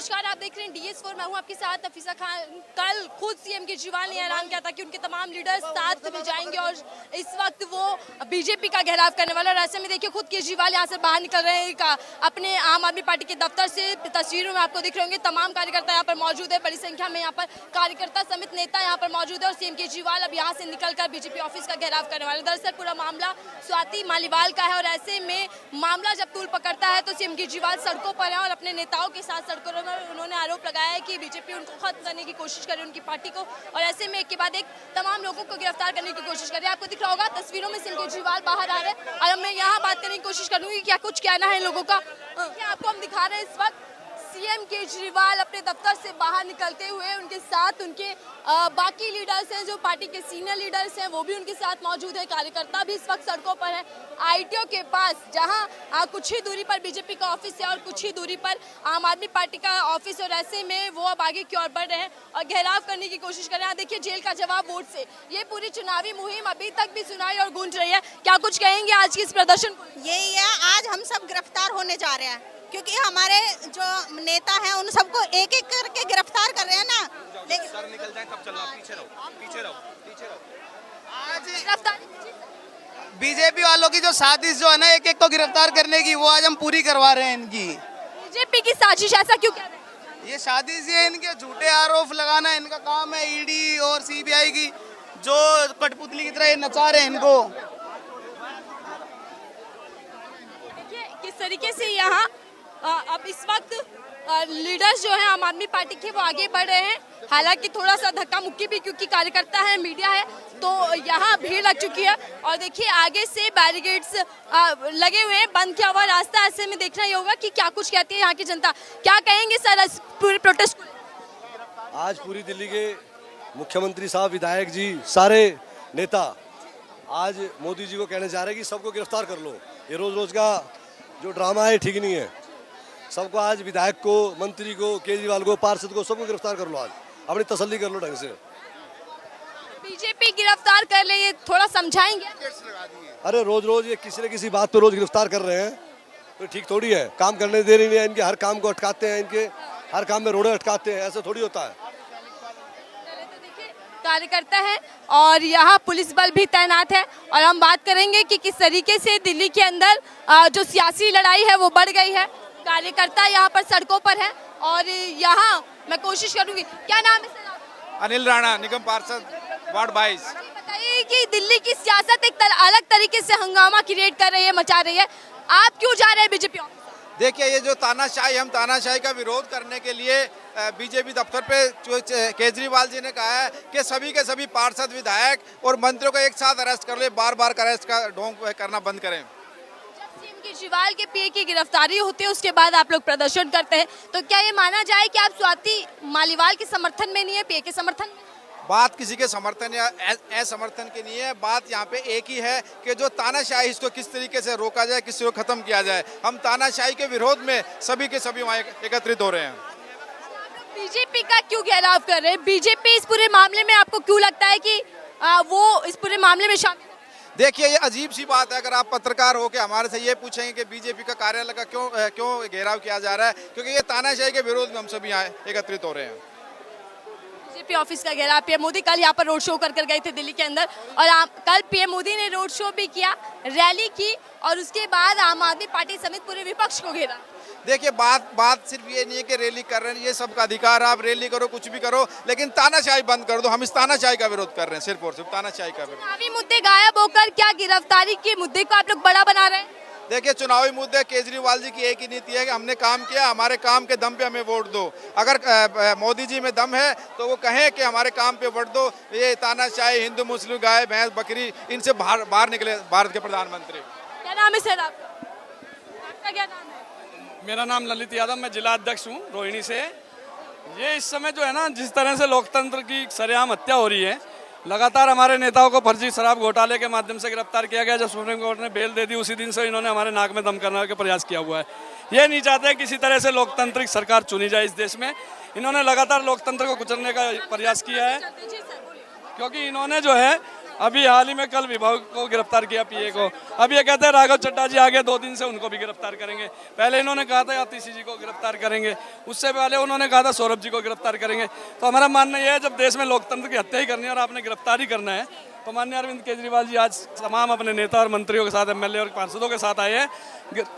नमस्कार, आप देख रहे हैं DS4। मैं हूं आपके साथ नफीसा खान। कल खुद सीएम केजरीवाल ने ऐलान किया था कि उनके तमाम लीडर्स साथ में जाएंगे और इस वक्त वो बीजेपी का घेराव करने वाला। और ऐसे में देखिए खुद केजरीवाल यहां से बाहर निकल रहे हैं अपने आम आदमी पार्टी के दफ्तर से। तस्वीरों में आपको दिख रहे होंगे तमाम कार्यकर्ता यहाँ पर मौजूद है। बड़ी संख्या में यहाँ पर कार्यकर्ता समेत नेता यहाँ पर मौजूद है और सीएम केजरीवाल अब यहाँ से निकलकर बीजेपी ऑफिस का घेराव करने वाले। दरअसल पूरा मामला स्वाति मालीवाल का है और ऐसे में मामला जब तूल पकड़ता है तो सीएम केजरीवाल सड़कों पर हैं और अपने नेताओं के साथ सड़कों में उन्होंने आरोप लगाया है कि बीजेपी उनको खत्म करने की कोशिश कर रही है, उनकी पार्टी को। और ऐसे में एक के बाद एक तमाम लोगों को गिरफ्तार करने की कोशिश कर रही है। आपको दिख रहा होगा तस्वीरों में सीएम केजरीवाल बाहर आ रहे हैं और मैं यहाँ बात करने की कोशिश करूंगी क्या कुछ कहना है लोगों का। आपको हम दिखा रहे हैं इस वक्त सीएम केजरीवाल अपने दफ्तर से बाहर निकलते हुए, उनके साथ उनके बाकी लीडर्स हैं, जो पार्टी के सीनियर लीडर्स हैं वो भी उनके साथ मौजूद है। कार्यकर्ता भी इस वक्त सड़कों पर है ITO के पास, जहां कुछ ही दूरी पर बीजेपी का ऑफिस है और कुछ ही दूरी पर आम आदमी पार्टी का ऑफिस। और ऐसे में वो अब आगे की ओर बढ़ रहे हैं और घेराव करने की कोशिश कर रहे हैं। देखिए जेल का जवाब वोट से, ये पूरी चुनावी मुहिम अभी तक भी सुनाई और गूंज रही है। क्या कुछ कहेंगे आज के इस प्रदर्शन को? यही है, आज हम सब गिरफ्तार होने जा रहे हैं क्योंकि हमारे जो नेता हैं उन सबको एक एक करके गिरफ्तार कर रहे हैं ना। लेकिन सर निकल जाए तब चलना, पीछे रहो, पीछे रहो, पीछे रहो। आज गिरफ्तारी बीजेपी वालों की जो साजिश जो है ना एक एक को गिरफ्तार करने की, वो आज हम पूरी करवा रहे हैं इनकी। बीजेपी की साजिश, ऐसा क्यों कह रहे हैं? ये साजिश ये इनके झूठे आरोप लगाना इनका काम है। ED और CBI की जो कठपुतली की तरह ये नचा रहे हैं इनको। देखिए किस तरीके से यहाँ अब इस वक्त लीडर्स जो हैं आम आदमी पार्टी के वो आगे बढ़ रहे हैं। हालांकि थोड़ा सा धक्का मुक्की भी, क्योंकि कार्यकर्ता है, मीडिया है, तो यहाँ भीड़ लग चुकी है। और देखिए आगे से बैरिकेड्स लगे हुए हैं, बंद किया हुआ रास्ता। ऐसे में देखना ही होगा कि क्या कुछ कहती है यहाँ की जनता। क्या कहेंगे सर इस पूरे प्रोटेस्ट को? आज पूरी दिल्ली के मुख्यमंत्री साहब, विधायक जी, सारे नेता आज मोदी जी को कहने जा रहे हैं कि सबको गिरफ्तार कर लो। ये रोज रोज का जो ड्रामा है ठीक नहीं है। सबको आज विधायक को, मंत्री को, केजरीवाल को, पार्षद को, सबको गिरफ्तार कर लो। आज अपनी तसल्ली कर लो ढंग से। बीजेपी गिरफ्तार कर ले, ये थोड़ा समझाएंगे? अरे रोज रोज ये किसी न किसी बात पे रोज गिरफ्तार कर रहे हैं तो ठीक थोड़ी है। काम करने दे रही है, इनके हर काम को अटकाते हैं, इनके हर काम में रोड़े अटकाते हैं। ऐसा थोड़ी होता है। कार्यकर्ता है और यहाँ पुलिस बल भी तैनात है और हम बात करेंगे कि किस तरीके से दिल्ली के अंदर जो सियासी लड़ाई है वो बढ़ गई है। कार्यकर्ता यहाँ पर सड़कों पर है और यहाँ मैं कोशिश करूंगी। क्या नाम है सर आपका? अनिल राणा, निगम पार्षद, वार्ड 22। बताइए कि दिल्ली की सियासत एक अलग तरीके से हंगामा क्रिएट कर रही है, मचा रही है। आप क्यों जा रहे हैं बीजेपी ऑफिस? देखिए ये जो तानाशाही, हम तानाशाही का विरोध करने के लिए बीजेपी दफ्तर पे जो केजरीवाल जी ने कहा है कि सभी के सभी पार्षद, विधायक और मंत्रियों को एक साथ अरेस्ट कर ले, बार बार अरेस्ट का ढोंग करना बंद करें। जब सीएम केजरीवाल के PA की गिरफ्तारी होती है उसके बाद आप लोग प्रदर्शन करते हैं, तो क्या ये माना जाए कि आप स्वाति मालीवाल के समर्थन में नहीं है, PA के समर्थन में? बात किसी के समर्थन या असमर्थन की नहीं है। बात यहाँ पे एक ही है कि जो तानाशाही, इसको किस तरीके से रोका जाए, किसी को खत्म किया जाए। हम तानाशाही के विरोध में सभी के सभी वहाँ एकत्रित हो रहे हैं। बीजेपी का क्यों घेराव कर रहे हैं? बीजेपी इस पूरे मामले में आपको क्यों लगता है कि वो इस पूरे मामले में शामिल है? देखिए ये अजीब सी बात है। अगर आप पत्रकार हो के हमारे से ये पूछेंगे कि बीजेपी का कार्यालय का क्यों घेराव किया जा रहा है, क्योंकि ये तानाशाही के विरोध में हम सभी यहाँ एकत्रित हो रहे हैं। बीजेपी ऑफिस का घेराव, PM मोदी कल यहाँ पर रोड शो कर गए थे दिल्ली के अंदर और कल PM मोदी ने रोड शो भी किया, रैली की और उसके बाद आम आदमी पार्टी समेत पूरे विपक्ष को घेरा। देखिए बात सिर्फ ये नहीं है कि रैली कर रहे हैं, ये सबका अधिकार है, आप रैली करो, कुछ भी करो, लेकिन तानाशाही बंद कर दो। हम इस तानाशाही का विरोध कर रहे हैं, सिर्फ और सिर्फ तानाशाही का विरोध। चुनावी मुद्दे गायब होकर क्या गिरफ्तारी के मुद्दे को आप लोग बड़ा बना रहे हैं? देखिए चुनावी मुद्दे, केजरीवाल जी की एक ही नीति है कि हमने काम किया, हमारे काम के दम पे हमें वोट दो। अगर मोदी जी में दम है तो वो कहें कि हमारे काम पे वोट दो। ये तानाशाही, हिंदू मुस्लिम, गाय भैंस बकरी, इनसे बाहर निकले भारत के प्रधानमंत्री। क्या नाम है सर आपका? आपका क्या नाम है? मेरा नाम ललित यादव, मैं जिला अध्यक्ष हूँ रोहिणी से। ये इस समय जो है ना, जिस तरह से लोकतंत्र की सरेआम हत्या हो रही है, लगातार हमारे नेताओं को फर्जी शराब घोटाले के माध्यम से गिरफ्तार किया गया। जब सुप्रीम कोर्ट ने बेल दे दी उसी दिन से इन्होंने हमारे नाक में दम करने का प्रयास किया हुआ है। ये नहीं चाहते किसी तरह से लोकतांत्रिक सरकार चुनी जाए इस देश में। इन्होंने लगातार लोकतंत्र को कुचलने का प्रयास किया है, क्योंकि इन्होंने जो है अभी हाल ही में कल विभाग को गिरफ्तार किया, पीए को। अब ये कहते हैं राघव चड्डा जी आगे 2 दिन से उनको भी गिरफ्तार करेंगे। पहले इन्होंने कहा था आतिशी जी को गिरफ्तार करेंगे, उससे पहले उन्होंने कहा था सौरभ जी को गिरफ्तार करेंगे। तो हमारा मानना यह है जब देश में लोकतंत्र की हत्या ही करनी है और आपने गिरफ्तार ही करना है, तो माननीय अरविंद केजरीवाल जी आज तमाम अपने नेता और मंत्रियों के साथ, एमएलए और पार्षदों के साथ आए हैं,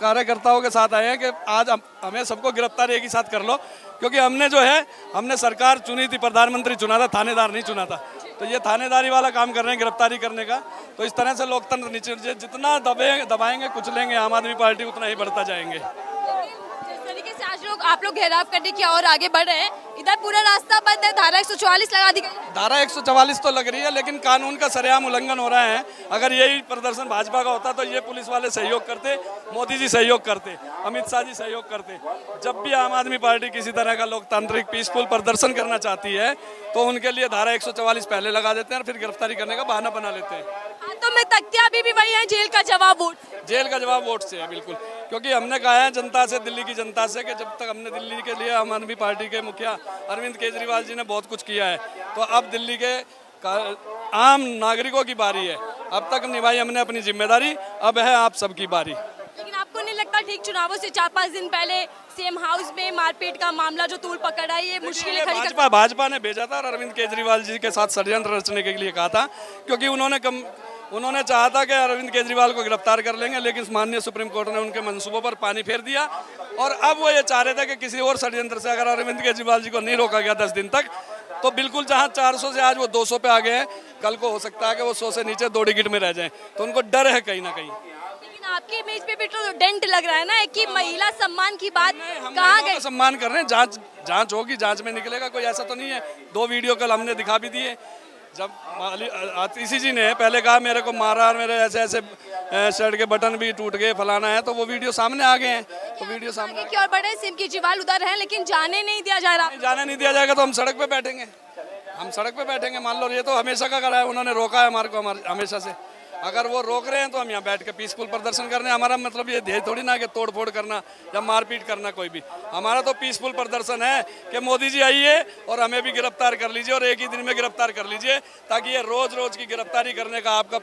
कार्यकर्ताओं के साथ आए हैं कि आज हमें सबको गिरफ्तार एक ही साथ कर लो, क्योंकि हमने सरकार चुनी थी, प्रधानमंत्री चुना था, थानेदार नहीं चुना था। तो ये थानेदारी वाला काम कर रहे हैं, गिरफ्तारी करने का। तो इस तरह से लोकतंत्र नीचे जितना दबाएंगे कुचलेंगे आम आदमी पार्टी, उतना ही बढ़ता जाएंगे। जिस तरीके से आज आप लोग घेराव करने की और आगे बढ़ रहे हैं, इधर पूरा रास्ता बंद है, धारा 144 लगा दी गई। धारा 144 तो लग रही है, लेकिन कानून का सरेआम उल्लंघन हो रहा है। अगर यही प्रदर्शन भाजपा का होता तो ये पुलिस वाले सहयोग करते, मोदी जी सहयोग करते, अमित शाह जी सहयोग करते। जब भी आम आदमी पार्टी किसी तरह का लोकतांत्रिक पीसफुल प्रदर्शन करना चाहती है तो उनके लिए धारा 144 पहले लगा देते हैं और फिर गिरफ्तारी करने का बहाना बना लेते हैं। हाथों में तख्तियां अभी भी वही है, जेल का जवाब वोट। जेल का जवाब वोट से है, बिल्कुल। क्योंकि हमने कहा है जनता से, दिल्ली की जनता से, कि जब तक हमने दिल्ली के लिए आम आदमी पार्टी के मुखिया अरविंद केजरीवाल जी ने बहुत कुछ किया है, तो अब दिल्ली के आम नागरिकों की बारी है। अब तक निभाई हमने अपनी जिम्मेदारी, अब है आप सबकी बारी। लेकिन आपको नहीं लगता ठीक चुनावों से 4-5 दिन पहले सीएम हाउस में मारपीट का मामला जो तूल पकड़ा है, ये मुश्किलें खड़ी कर... भाजपा ने भेजा था और अरविंद केजरीवाल जी के साथ षड्यंत्र रचने के लिए कहा था, क्योंकि उन्होंने चाहा था कि अरविंद केजरीवाल को गिरफ्तार कर लेंगे, लेकिन माननीय सुप्रीम कोर्ट ने उनके मंसूबों पर पानी फेर दिया। और अब वो ये चाह रहे थे कि किसी और षड्यंत्र से अगर अरविंद केजरीवाल जी को नहीं रोका गया 10 दिन तक, तो बिल्कुल जहां 400 से आज वो 200 पे आ गए हैं, कल को हो सकता है कि वो 100 से नीचे 2 डिजिट में रह जाएं। तो उनको डर है कहीं ना कहीं। लेकिन आपकी इमेज पे भी तो डेंट लग रहा है ना कि महिला सम्मान की बात कहाँ गई? सम्मान कर रहे हैं, जांच होगी, जांच में निकलेगा। कोई ऐसा तो नहीं है। 2 वीडियो कल हमने दिखा भी दिए। जब आतिशी जी ने पहले कहा मेरे को मारा और मेरे ऐसे ऐसे शर्ट के बटन भी टूट गए, फलाना है, तो वो वीडियो सामने आ गए हैं। तो वीडियो सामने की और बड़े सीएम केजरीवाल उधर हैं, लेकिन जाने नहीं दिया जा रहा। जाने नहीं दिया जाएगा तो हम सड़क पे बैठेंगे। मान लो, ये तो हमेशा का करा है, उन्होंने रोका है हमारे को हमेशा से। अगर वो रोक रहे हैं तो हम यहाँ बैठ के पीसफुल प्रदर्शन कर रहे हैं। हमारा मतलब ये ध्येय थोड़ी ना कि तोड़ फोड़ करना या मारपीट करना कोई भी। हमारा तो पीसफुल प्रदर्शन है कि मोदी जी आइए और हमें भी गिरफ्तार कर लीजिए और एक ही दिन में गिरफ्तार कर लीजिए, ताकि ये रोज रोज की गिरफ्तारी करने का आपका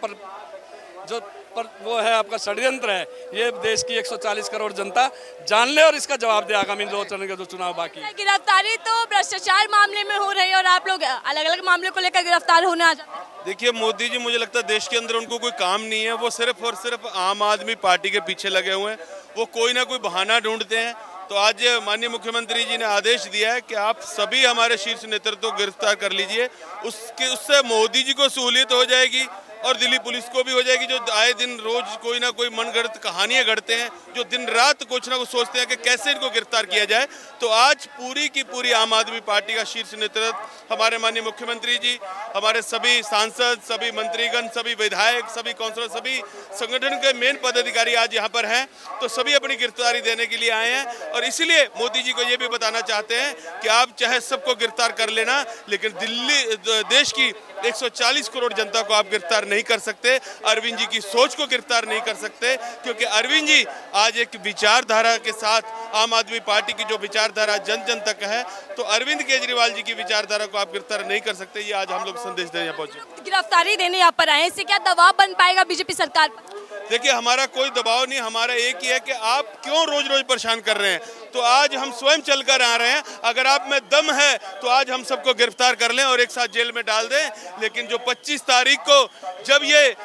वो है, आपका षड्यंत्र है, ये देश की 140 करोड़ जनता जान ले और इसका जवाब दे आगामी लोकतंत्र के जो चुनाव बाकी है। गिरफ्तारी तो भ्रष्टाचार मामले में हो रही है और आप लोग अलग अलग मामले को लेकर गिरफ्तार होने आ जाते हैं। देखिए, मोदी जी, मुझे लगता है देश के अंदर उनको कोई काम नहीं है, वो सिर्फ और सिर्फ आम आदमी पार्टी के पीछे लगे हुए हैं। वो कोई ना कोई बहाना ढूंढते हैं। तो आज माननीय मुख्यमंत्री जी ने आदेश दिया है कि आप सभी हमारे शीर्ष नेतृत्व को गिरफ्तार कर लीजिए। उससे मोदी जी को सहूलियत हो जाएगी और दिल्ली पुलिस को भी हो जाएगी, जो आए दिन रोज कोई ना कोई मनगढ़ंत कहानियां गढ़ते हैं, जो दिन रात कुछ ना कुछ सोचते हैं कि कैसे इनको गिरफ्तार किया जाए। तो आज पूरी की पूरी आम आदमी पार्टी का शीर्ष नेतृत्व, हमारे माननीय मुख्यमंत्री जी, हमारे सभी सांसद, सभी मंत्रीगण, सभी विधायक, सभी काउंसलर, सभी संगठन के मेन पदाधिकारी आज यहाँ पर हैं। तो सभी अपनी गिरफ्तारी देने के लिए आए हैं और इसलिए मोदी जी को ये भी बताना चाहते हैं कि आप चाहे सबको गिरफ्तार कर लेना, लेकिन देश की 140 करोड़ जनता को आप गिरफ्तार नहीं कर सकते, अरविंद जी की सोच को गिरफ्तार नहीं कर सकते। क्योंकि अरविंद जी आज एक विचारधारा के साथ, आम आदमी पार्टी की जो विचारधारा जन जन तक है, तो अरविंद केजरीवाल जी की विचारधारा को आप गिरफ्तार नहीं कर सकते। ये आज हम लोग संदेश देने पहुंचे। गिरफ्तारी देने यहाँ पर आए, इससे क्या दबाव बन पाएगा बीजेपी सरकार पर? देखिए, हमारा कोई दबाव नहीं, हमारा एक ही है कि आप क्यों रोज रोज परेशान कर रहे हैं। तो आज हम स्वयं चलकर आ रहे हैं। अगर आप में दम है तो आज हम सबको गिरफ्तार कर लें और एक साथ जेल में डाल दें। लेकिन जो 25 तारीख को जब ये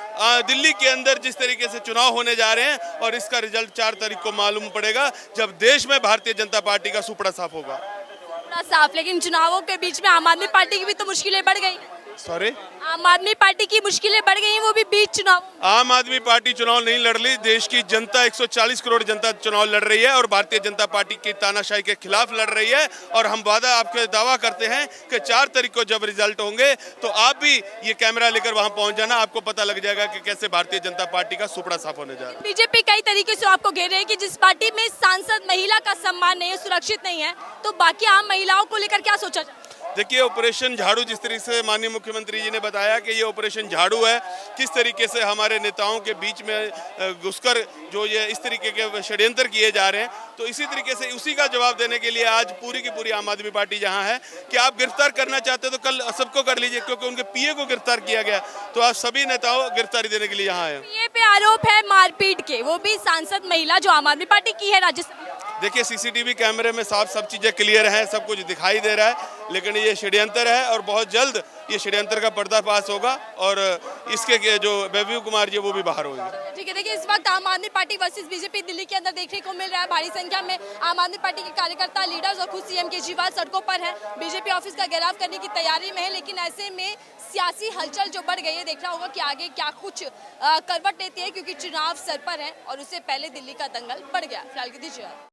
दिल्ली के अंदर जिस तरीके से चुनाव होने जा रहे हैं, और इसका रिजल्ट 4 तारीख को मालूम पड़ेगा, जब देश में भारतीय जनता पार्टी का सुपड़ा साफ होगा। पूरा साफ। लेकिन चुनावों के बीच में आम आदमी पार्टी की भी तो मुश्किलें बढ़ गई। सॉरी, आम आदमी पार्टी की मुश्किलें बढ़ गई, वो भी बीच चुनाव। आम आदमी पार्टी चुनाव नहीं लड़ रही, देश की जनता 140 करोड़ जनता चुनाव लड़ रही है और भारतीय जनता पार्टी की तानाशाही के खिलाफ लड़ रही है। और हम आपके दावा करते हैं कि 4 तारीख को जब रिजल्ट होंगे तो आप भी ये कैमरा लेकर वहां पहुंच जाना, आपको पता लग जाएगा कि कैसे भारतीय जनता पार्टी का सुपड़ा साफ होने जा रहा है। बीजेपी कई तरीके से आपको घेर रही है कि जिस पार्टी में सांसद महिला का सम्मान नहीं है, सुरक्षित नहीं है, तो बाकी आम महिलाओं को लेकर क्या सोचा जाए? देखिए ऑपरेशन झाड़ू जिस तरीके से माननीय मुख्यमंत्री जी ने बताया कि ये ऑपरेशन झाड़ू है, किस तरीके से हमारे नेताओं के बीच में घुसकर जो ये इस तरीके के षड्यंत्र किए जा रहे हैं, तो इसी तरीके से उसी का जवाब देने के लिए आज पूरी की पूरी आम आदमी पार्टी जहां है कि आप गिरफ्तार करना चाहते हो तो कल सबको कर लीजिए, क्योंकि उनके पीए को गिरफ्तार किया गया, तो आज सभी नेताओं गिरफ्तारी देने के लिए यहाँ है। ये पे आरोप है मारपीट के, वो भी सांसद महिला जो आम आदमी पार्टी की है राज्यसभा। देखिए सीसीटीवी कैमरे में साफ सब चीज़ें क्लियर हैं, सब कुछ दिखाई दे रहा है, लेकिन ये षड्यंत्र है और बहुत जल्द ये षड्यंत्र का पर्दाफाश होगा और इसके जो वैभव कुमार जी वो भी बाहर होंगे। ठीक है, देखिए इस वक्त आम आदमी पार्टी वर्सेस बीजेपी दिल्ली के अंदर देखने को मिल रहा है। भारी संख्या में आम आदमी पार्टी के कार्यकर्ता, लीडर्स और खुद सीएम केजरीवाल सड़कों पर हैं, बीजेपी ऑफिस का घेराव करने की तैयारी में है। लेकिन ऐसे में सियासी हलचल जो बढ़ गई है, देखना होगा कि आगे क्या कुछ करवट लेती है, क्योंकि चुनाव सर पर है और उससे पहले दिल्ली का दंगल बढ़ गया। फिलहाल की दीजिए।